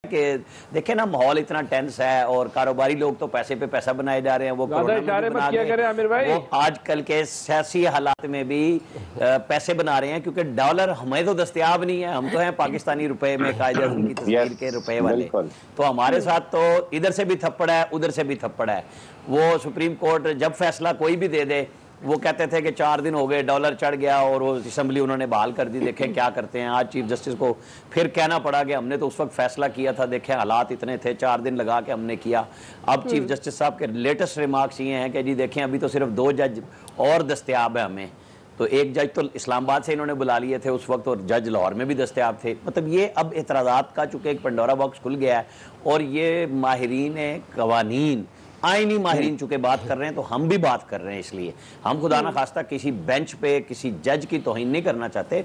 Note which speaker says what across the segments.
Speaker 1: کہ دیکھیں نا ماحول اتنا ٹینس ہے اور کاروباری لوگ تو پیسے پہ پیسہ بنائے جا رہے ہیں، وہ آج کل کے سیاسی حالات میں بھی پیسے بنا رہے ہیں، کیونکہ ڈالر ہمیں تو دستیاب نہیں ہے، ہم تو ہیں پاکستانی روپے میں قائد اعظم کی تصویر کے روپے والے، تو ہمارے ساتھ تو ادھر سے بھی تھپڑ ہے ادھر سے بھی تھپڑ ہے۔ وہ سپریم کورٹ جب فیصلہ کوئی بھی دے دے، وہ کہتے تھے کہ 4 دن ہو گئے ڈالر چڑھ گیا اور وہ اسمبلی انہوں نے بحال کر دی، دیکھیں کیا کرتے ہیں۔ آج چیف جسٹس کو پھر کہنا پڑا کہ ہم نے تو اس وقت فیصلہ کیا تھا، دیکھیں حالات اتنے تھے، 4 دن لگا کے ہم نے کیا۔ اب چیف جسٹس صاحب کے لیٹسٹ ریمارکس یہ ہیں کہ جی دیکھیں ابھی تو صرف 2 جج اور دستیاب ہیں ہمیں، تو ایک جج تو اسلام آباد سے انہوں نے بلا لیے تھے اس وقت، اور جج لاہور میں بھی دستیاب تھے۔ مطلب یہ اب اعتراضات کا چونکہ ایک پنڈورا باکس کھل گیا ہے، اور یہ ماہرین قوانین آئینی ماہرین چونکہ بات کر رہے ہیں تو ہم بھی بات کر رہے ہیں، اس لیے ہم خدا نہ خواستہ کسی بینچ پہ کسی جج کی توہین نہیں کرنا چاہتے،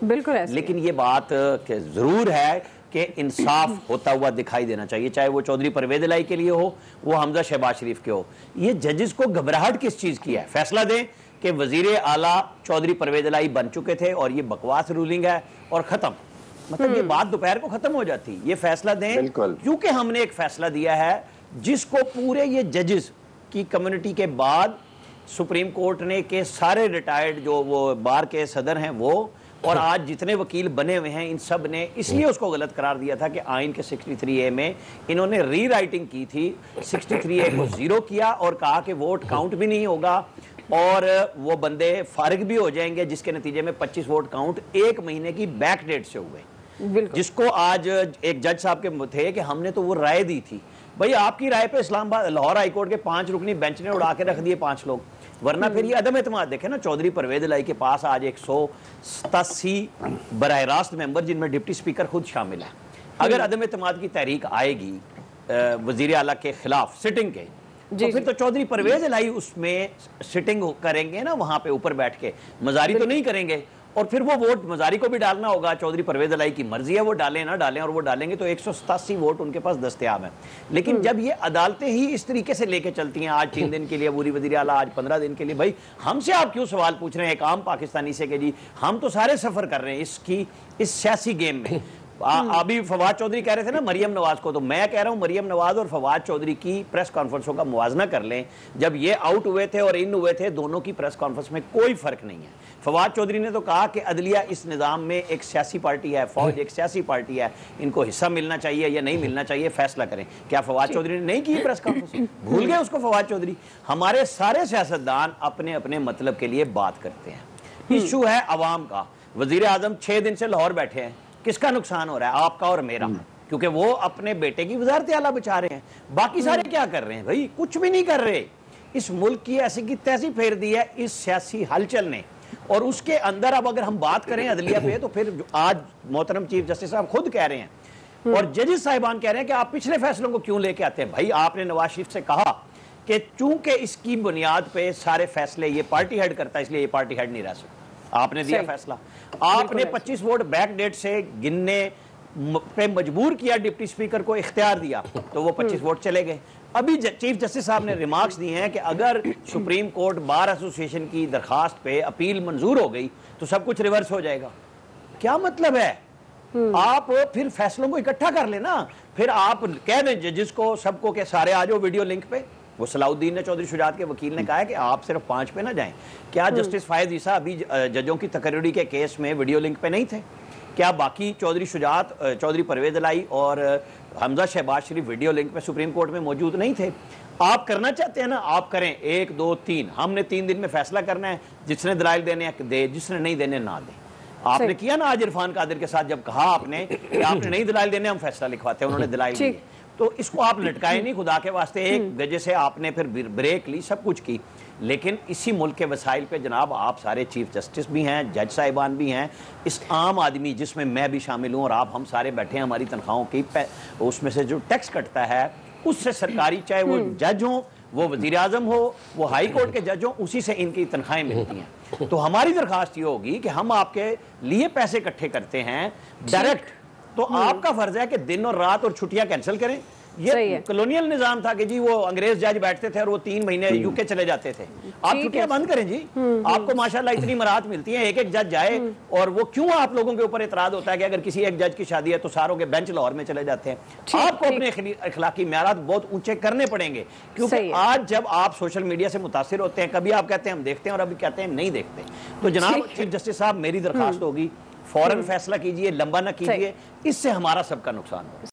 Speaker 1: لیکن یہ بات کہ ضرور ہے کہ انصاف ہوتا ہوا دکھائی دینا چاہیے، چاہے وہ چودھری پرویز الہی کے لیے ہو، وہ حمزہ شہباز شریف کے ہو۔ یہ ججز کو گھبراہٹ کس چیز کی ہے؟ فیصلہ دیں کہ وزیر اعلیٰ چودھری پرویز الہی بن چکے تھے اور یہ بکواس رولنگ ہے اور ختم، مطلب یہ بات دوپہر کو ختم ہو جاتی۔ یہ فیصلہ دیں کیونکہ ہم نے ایک فیصلہ دیا ہے جس کو پورے یہ ججز کی کمیونٹی کے بعد سپریم کورٹ نے کہ سارے ریٹائرڈ جو وہ بار کے صدر ہیں وہ اور آج جتنے وکیل بنے ہوئے ہیں ان سب نے اس لیے اس کو غلط قرار دیا تھا کہ آئین کے 63A میں انہوں نے ری رائٹنگ کی تھی، 63A کو 0 کیا اور کہا کہ ووٹ کاؤنٹ بھی نہیں ہوگا اور وہ بندے فارغ بھی ہو جائیں گے، جس کے نتیجے میں 25 ووٹ کاؤنٹ 1 مہینے کی بیک ڈیٹ سے ہوئے، جس کو آج ایک جج صاحب کے تھے کہ ہم نے تو وہ رائے دی تھی۔ بھئی آپ کی رائے پہ اسلام آباد لاہور ہائی کورٹ کے 5 رکنی بینچ نے اڑا کے رکھ دیے 5 لوگ، ورنہ پھر یہ عدم اعتماد دیکھیں نا، چودھری پرویز الہی کے پاس آج 187 براہ راست ممبر جن میں ڈپٹی سپیکر خود شامل ہے۔ اگر عدم اعتماد کی تحریک آئے گی وزیر اعلیٰ کے خلاف سٹنگ کے، تو پھر تو چودھری پرویز الہی اس میں سٹنگ کریں گے نا، وہاں پہ اوپر بیٹھ کے، مزاری تو نہیں کریں گے، اور پھر وہ ووٹ مزاری کو بھی ڈالنا ہوگا، چودھری پرویز الہی کی مرضی ہے وہ ڈالیں نہ ڈالیں، اور وہ ڈالیں گے تو 187 ووٹ ان کے پاس دستیاب ہیں۔ لیکن جب یہ عدالتیں ہی اس طریقے سے لے کے چلتی ہیں، آج 3 دن کے لیے عبوری وزیر اعلیٰ، آج 15 دن کے لیے، بھائی ہم سے آپ کیوں سوال پوچھ رہے ہیں ایک عام پاکستانی سے کہ جی ہم تو سارے سفر کر رہے ہیں اس سیاسی گیم میں۔ ابھی فواد چودھری کہہ رہے تھے نا مریم نواز کو، تو میں کہہ رہا ہوں مریم نواز اور فواد چودھری کی پریس کانفرنسوں کا موازنہ کر لیں، جب یہ آؤٹ ہوئے تھے اور ان ہوئے تھے، دونوں کی پریس کانفرنس میں کوئی فرق نہیں ہے۔ فواد چودھری نے تو کہا کہ عدلیہ اس نظام میں ایک سیاسی پارٹی ہے، فوج ایک سیاسی پارٹی ہے، ان کو حصہ ملنا چاہیے یا نہیں ملنا چاہیے فیصلہ کریں۔ کیا فواد چودھری نے نہیں کی پریس کانفرنس؟ بھول گئے اس کو فواد چودھری؟ ہمارے سارے سیاستدان اپنے اپنے مطلب کے لیے بات کرتے ہیں، ایشو ہے عوام کا۔ وزیر اعظم 6 دن سے لاہور بیٹھے ہیں، کس کا نقصان ہو رہا ہے؟ آپ کا اور میرا، کیونکہ وہ اپنے بیٹے کی وزارت اعلیٰ بچا رہے ہیں۔ باقی سارے کیا کر رہے ہیں؟ بھائی کچھ بھی نہیں کر رہے۔ اس ملک کی ایسی کی تیسی پھیر دی ہے اس سیاسی ہلچل نے، اور اس کے اندر اب اگر ہم بات کریں عدلیہ پہ تو پھر آج محترم چیف جسٹس صاحب خود کہہ رہے ہیں اور ججز صاحبان کہہ رہے ہیں کہ آپ پچھلے فیصلوں کو کیوں لے کے آتے ہیں؟ بھائی آپ نے نواز شریف سے کہا کہ چونکہ اس کی بنیاد پہ سارے فیصلے یہ پارٹی ہیڈ کرتا ہے، اس لیے یہ پارٹی ہیڈ نہیں رہ سکتا۔ آپ نے دیا فیصلہ، آپ نے 25 ووٹ بیک ڈیٹ سے گننے پہ مجبور کیا، ڈپٹی سپیکر کو اختیار دیا، تو وہ 25 ووٹ چلے گئے۔ ابھی چیف جسٹس صاحب نے ریمارکس دی ہیں کہ اگر سپریم کورٹ بار ایسوسی ایشن کی درخواست پہ اپیل منظور ہو گئی تو سب کچھ ریورس ہو جائے گا۔ کیا مطلب ہے؟ آپ پھر فیصلوں کو اکٹھا کر لیں نا، پھر آپ کہہ دیں ججز کو سب کو کہ سارے آ جاؤ ویڈیو لنک پہ۔ وہ صلاح الدین نے چودھری شجاعت کے وکیل نے کہا ہے کہ آپ صرف 5 پہ نہ جائیں۔ کیا جسٹس فائز عیسیٰ ابھی ججوں کی تقرری کے کیس میں ویڈیو لنک پہ نہیں تھے؟ کیا باقی چودھری شجاعت، چودھری پرویز الہی اور حمزہ شہباز شریف ویڈیو لنک پہ سپریم کورٹ میں موجود نہیں تھے؟ آپ کرنا چاہتے ہیں نا، آپ کریں، 1 2 3، ہم نے 3 دن میں فیصلہ کرنا ہے، جس نے دلائل دینے ہیں دے، جس نے نہیں دینے نہ دے۔ آپ نے کیا نا آج عرفان قادر کے ساتھ، جب کہا آپ نے کہ آپ نے نہیں دلائل دینے ہم فیصلہ لکھواتے ہیں، انہوں نے دلائل دیے، تو اس کو آپ لٹکائے نہیں خدا کے واسطے۔ ایک وجہ سے آپ نے پھر بریک لی، سب کچھ کی، لیکن اسی ملک کے وسائل پہ جناب آپ سارے چیف جسٹس بھی ہیں، جج صاحبان بھی ہیں، اس عام آدمی جس میں میں بھی شامل ہوں اور آپ ہم سارے بیٹھے ہیں، ہماری تنخواہوں کی اس میں سے جو ٹیکس کٹتا ہے اس سے سرکاری، چاہے وہ جج ہوں، وہ وزیر اعظم ہو، وہ ہائی کورٹ کے جج ہوں، اسی سے ان کی تنخواہیں ملتی ہیں۔ تو ہماری درخواست یہ ہوگی کہ ہم آپ کے لیے پیسے اکٹھے کرتے ہیں ڈائریکٹ، تو آپ کا فرض ہے کہ دن اور رات اور چھٹیاں کینسل کریں، یہ کلونیل نظام تھا کہ جی وہ انگریز جج بیٹھتے تھے اور وہ 3 مہینے یو کے چلے جاتے تھے. آپ چھٹیاں بند کریں جی, آپ کو ماشاءاللہ اتنی مراحت ملتی ہیں, ایک ایک جج جائے. اور وہ کیوں آپ لوگوں کے اوپر اعتراض ہوتا ہے کہ اگر کسی ایک جج کی شادی ہے تو ساروں کے بینچ لاہور میں چلے جاتے ہیں. آپ کو اپنے اخلاقی معیارات بہت اونچے کرنے پڑیں گے, کیونکہ آج جب آپ سوشل میڈیا سے متاثر ہوتے ہیں, کبھی آپ کہتے ہیں ہم دیکھتے ہیں اور ابھی کہتے ہیں نہیں دیکھتے. تو جناب چیف جسٹس صاحب, میری درخواست ہوگی فوراً فیصلہ کیجئے, لمبا نہ کیجئے, اس سے ہمارا سب کا نقصان ہوگا.